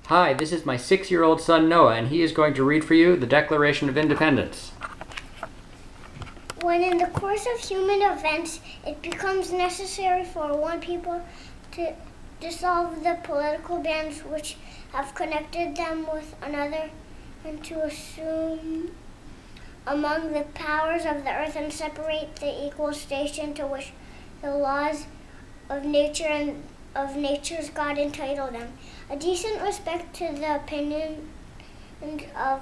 Hi, this is my 6-year-old son Noah, and he is going to read for you the Declaration of Independence. When in the course of human events it becomes necessary for one people to dissolve the political bands which have connected them with another, and to assume among the powers of the earth and separate the equal station to which the laws of nature and of nature's God entitle them. A decent respect to the opinion of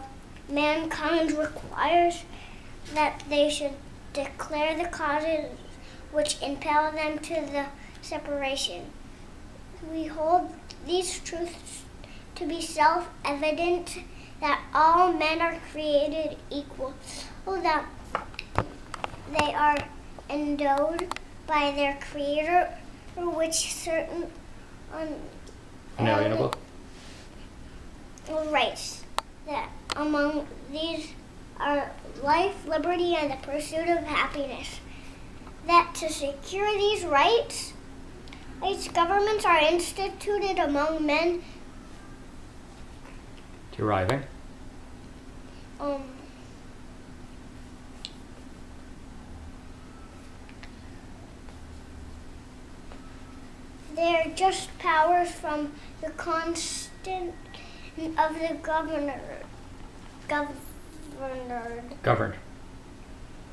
mankind requires that they should declare the causes which impel them to the separation. We hold these truths to be self-evident, that all men are created equal, so that they are endowed by their Creator which certain Inalienable rights, that among these are life, liberty, and the pursuit of happiness. That to secure these rights, governments are instituted among men deriving their just powers from the constant of the governed.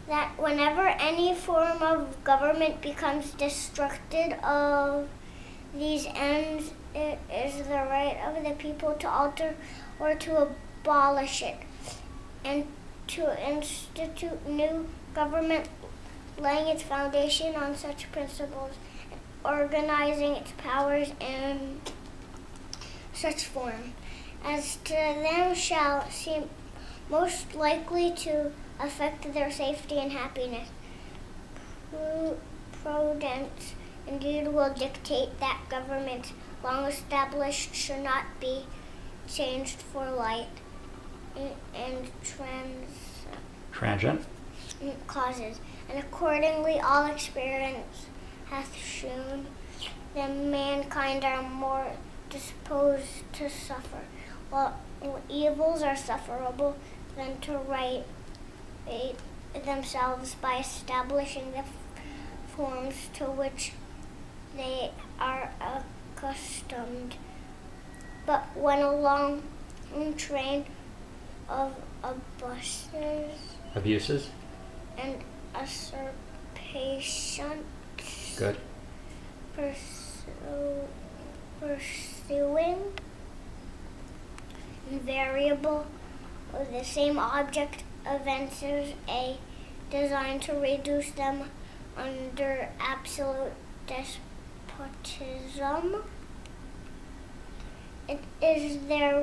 That whenever any form of government becomes destructive of these ends, it is the right of the people to alter or to abolish it, and to institute new government, laying its foundation on such principles, organizing its powers in such form as to them shall seem most likely to affect their safety and happiness. Prudence indeed will dictate that governments long established should not be changed for light and transient causes, and accordingly all experience hath shewn that mankind are more disposed to suffer, while evils are sufferable, than to right themselves by establishing the forms to which they are accustomed. But when a long train of abuses and usurpations good pursuing invariable of the same object evinces a design to reduce them under absolute despotism, it is their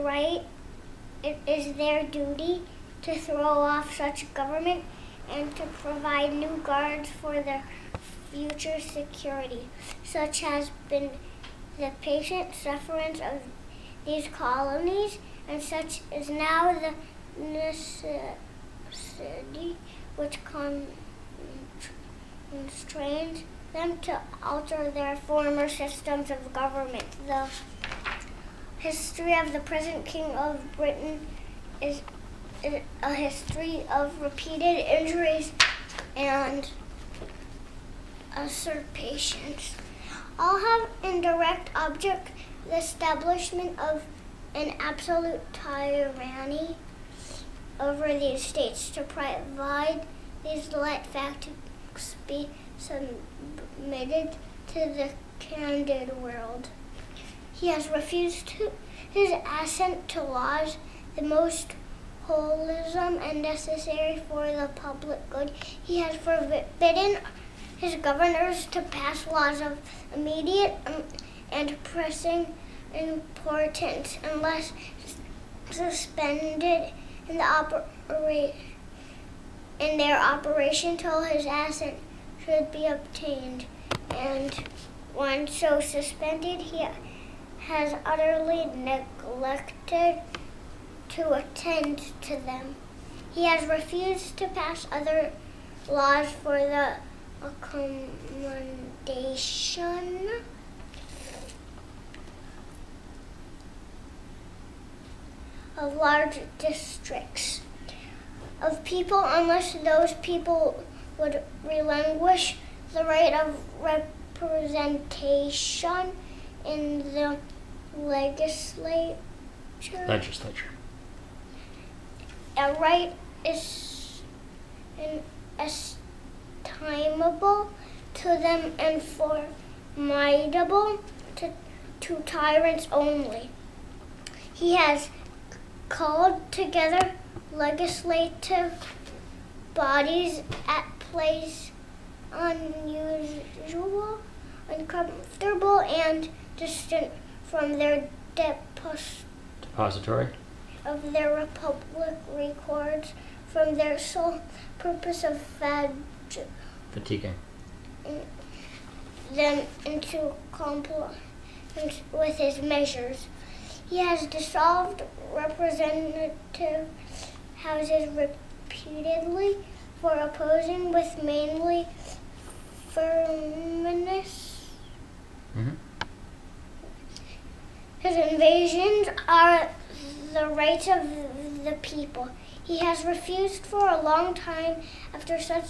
duty to throw off such government and to provide new guards for their future security. Such has been the patient sufferance of these colonies, and such is now the necessity which constrains them to alter their former systems of government. The history of the present King of Britain is a history of repeated injuries and usurpations. All have in direct object the establishment of an absolute tyranny over these states, to provide these let facts be submitted to the candid world. He has refused his assent to laws the most wholesome and necessary for the public good. He has forbidden his governors to pass laws of immediate and pressing importance unless suspended in their operation till his assent should be obtained, and when so suspended he has utterly neglected to attend to them. He has refused to pass other laws for the accommodation of large districts of people unless those people would relinquish the right of representation in the legislature. A right is inestimable to them and formidable to tyrants only. He has called together legislative bodies at place unusual, uncomfortable, and distant from their depository of their republic records, from their sole purpose of fatiguing them into compliance with his measures. He has dissolved representative houses repeatedly for opposing with mainly firmness. His invasions are the rights of the people. He has refused for a long time, after such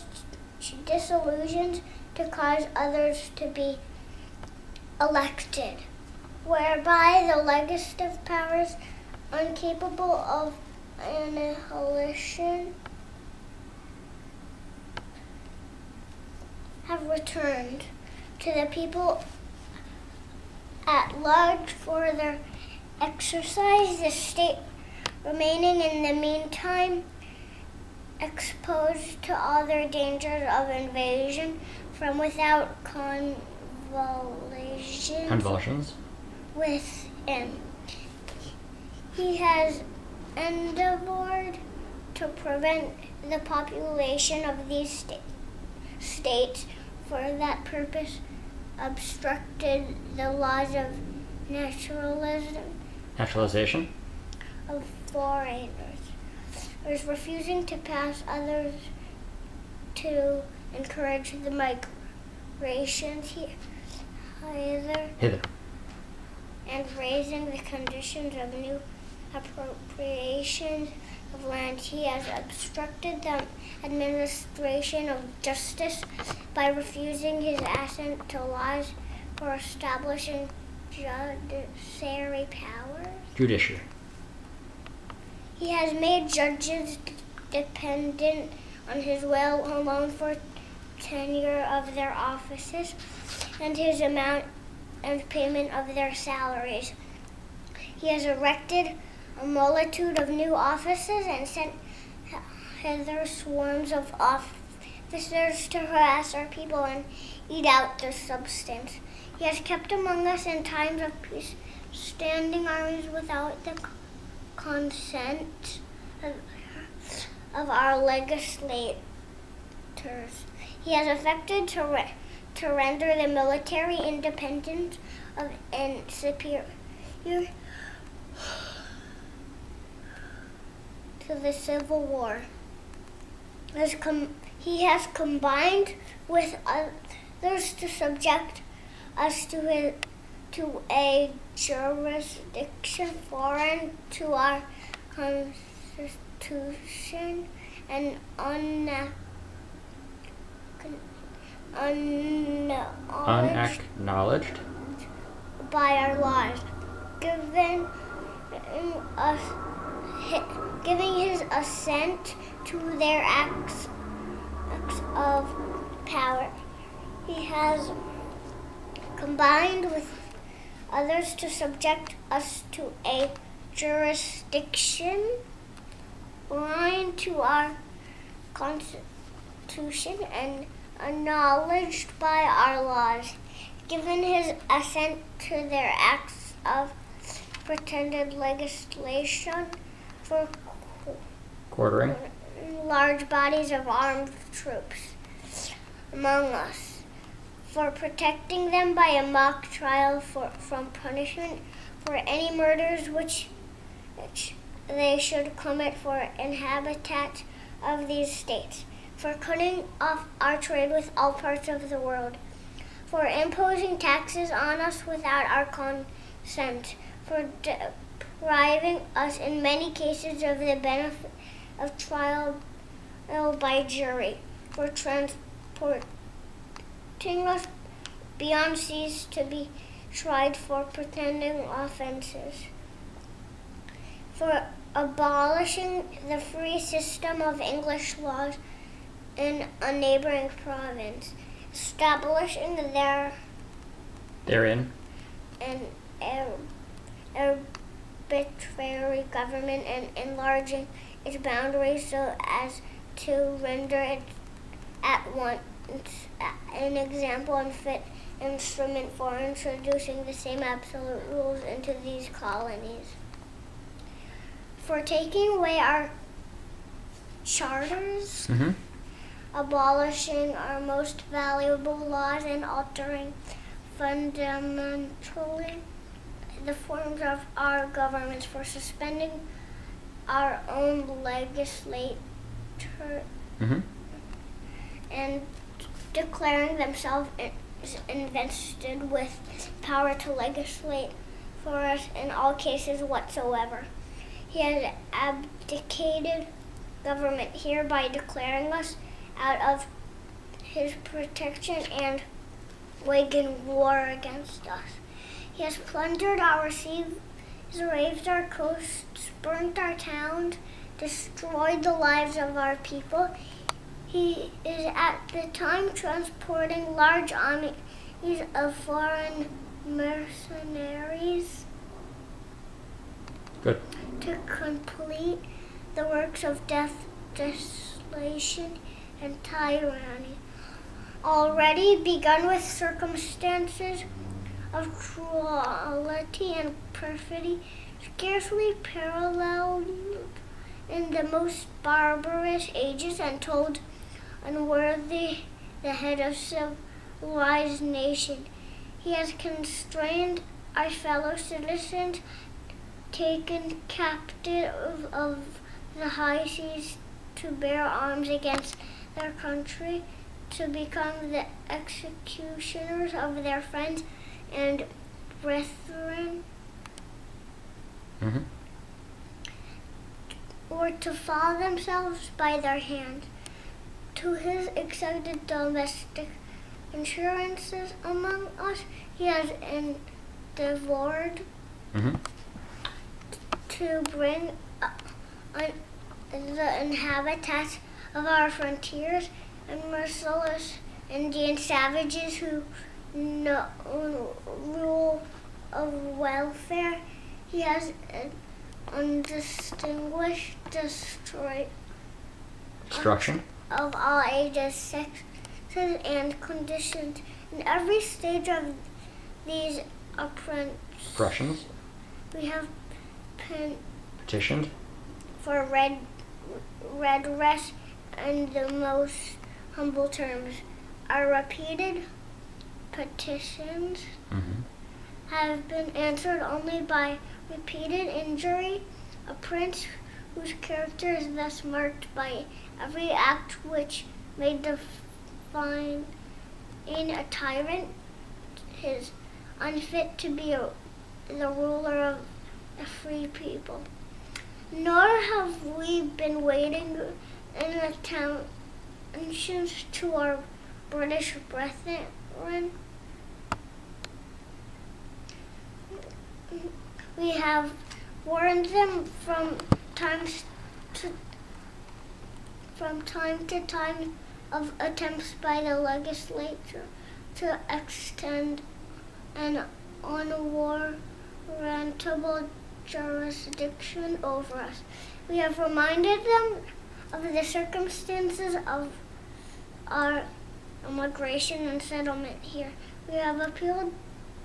disillusions, to cause others to be elected, whereby the legislative powers, incapable of annihilation, have returned to the people at large for their exercise, the state remaining in the meantime exposed to all their dangers of invasion from without, convulsions within. He has endeavored to prevent the population of these states, for that purpose obstructed the laws of naturalization of foreigners, refusing to pass others to encourage the migrations hither, and raising the conditions of new appropriations of land. He has obstructed the administration of justice by refusing his assent to laws for establishing judiciary powers. Judiciary. He has made judges dependent on his will alone for tenure of their offices and his amount and payment of their salaries. He has erected a multitude of new offices and sent hither swarms of officers to harass our people and eat out their substance. He has kept among us in times of peace standing armies without the consent of our legislators. He has affected to render the military independent of and superior to the Civil War. He has combined with others to subject us to a jurisdiction foreign to our Constitution and unacknowledged by our laws, giving his assent to their acts of power. He has combined with others to subject us to a jurisdiction foreign to our Constitution and acknowledged by our laws, given his assent to their acts of pretended legislation for quartering large bodies of armed troops among us, for protecting them by a mock trial from punishment for any murders which they should commit for inhabitants of these states, for cutting off our trade with all parts of the world, for imposing taxes on us without our consent, for depriving us in many cases of the benefit of trial by jury, for transporting us beyond seas to be tried for pretending offenses, for abolishing the free system of English laws in a neighboring province, establishing therein an arbitrary government and enlarging its boundaries so as to render it at once an example and fit instrument for introducing the same absolute rules into these colonies, for taking away our charters, abolishing our most valuable laws, and altering fundamentally the forms of our governments, for suspending our own legislature and declaring themselves invested with power to legislate for us in all cases whatsoever. He has abdicated government here by declaring us out of his protection and waging war against us. He has plundered our seas, ravaged our coasts, burnt our towns, destroyed the lives of our people. He is at the time transporting large armies of foreign mercenaries Good. to complete the works of death, desolation, and tyranny, already begun with circumstances of cruelty and perfidy scarcely paralleled in the most barbarous ages, and told unworthy the head of civilized nation. He has constrained our fellow citizens, taken captive of the high seas to bear arms against their country, to become the executioners of their friends and brethren, or to fall themselves by their hand. To his accepted domestic insurances among us, he has endeavored to bring the inhabitants of our frontiers and merciless Indian savages who rule of welfare. He has undistinguished Destruction of all ages, sexes, and conditions. In every stage of these oppressions, we have petitioned for redress in the most humble terms. Our repeated petitions have been answered only by repeated injury. A prince whose character is thus marked by every act which may define in a tyrant is unfit to be the ruler of a free people. Nor have we been waiting in attention to our British brethren. We have warned them from time to time of attempts by the legislature to extend an unwarrantable jurisdiction over us. We have reminded them of the circumstances of our immigration and settlement here. We have appealed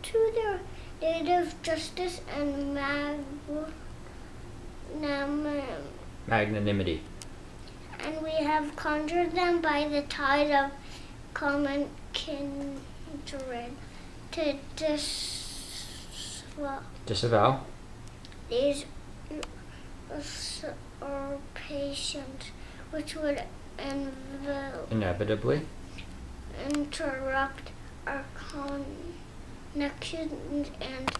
to their native justice and magnanimity, and we have conjured them by the tide of common kindred to disavow these usurpations, which would inevitably interrupt our connections and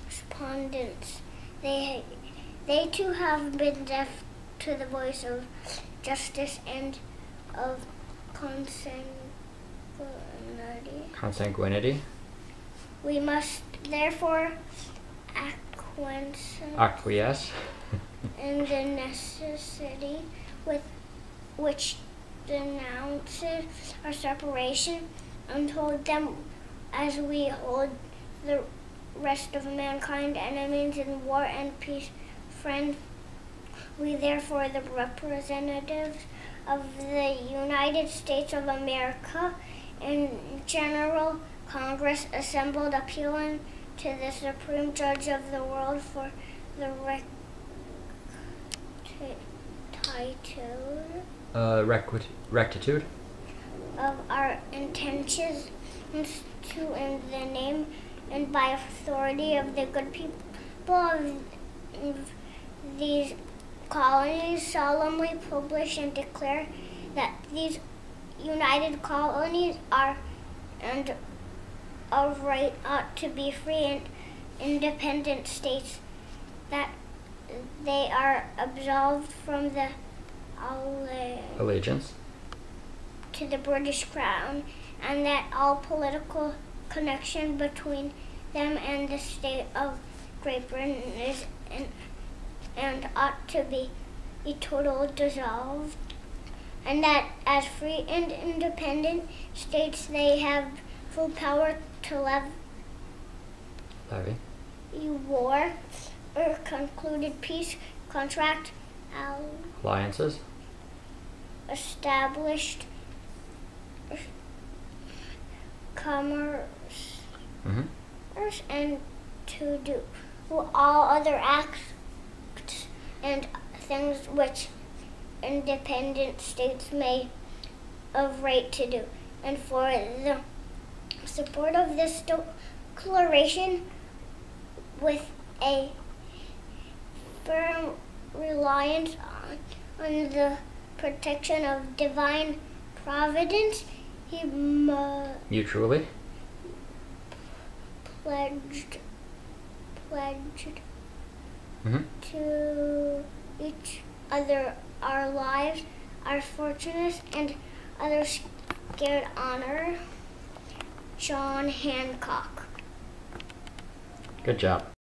respondents. They too have been deaf to the voice of justice and of Consanguinity. We must therefore Acquiesce. in the necessity with which denounces our separation, and hold them as we hold the rest of mankind enemies in war and peace friends. We therefore, the representatives of the United States of America in General Congress assembled, appealing to the Supreme Judge of the world for the Rectitude of our intentions, to, in the name and by authority of the good people of these colonies, solemnly publish and declare that these united colonies are and of right ought to be free and independent states, that they are absolved from the allegiance to the British Crown, and that all political connection between them and the state of Great Britain is and ought to be totally dissolved, and that as free and independent states they have full power to levy war or concluded peace contract, alliances, established commerce, and to do all other acts and things which independent states may of right to do. And for the support of this declaration, with a firm reliance on the protection of divine providence, he mutually pledged to each other our lives, our fortunes, and other scared honor. John Hancock. Good job.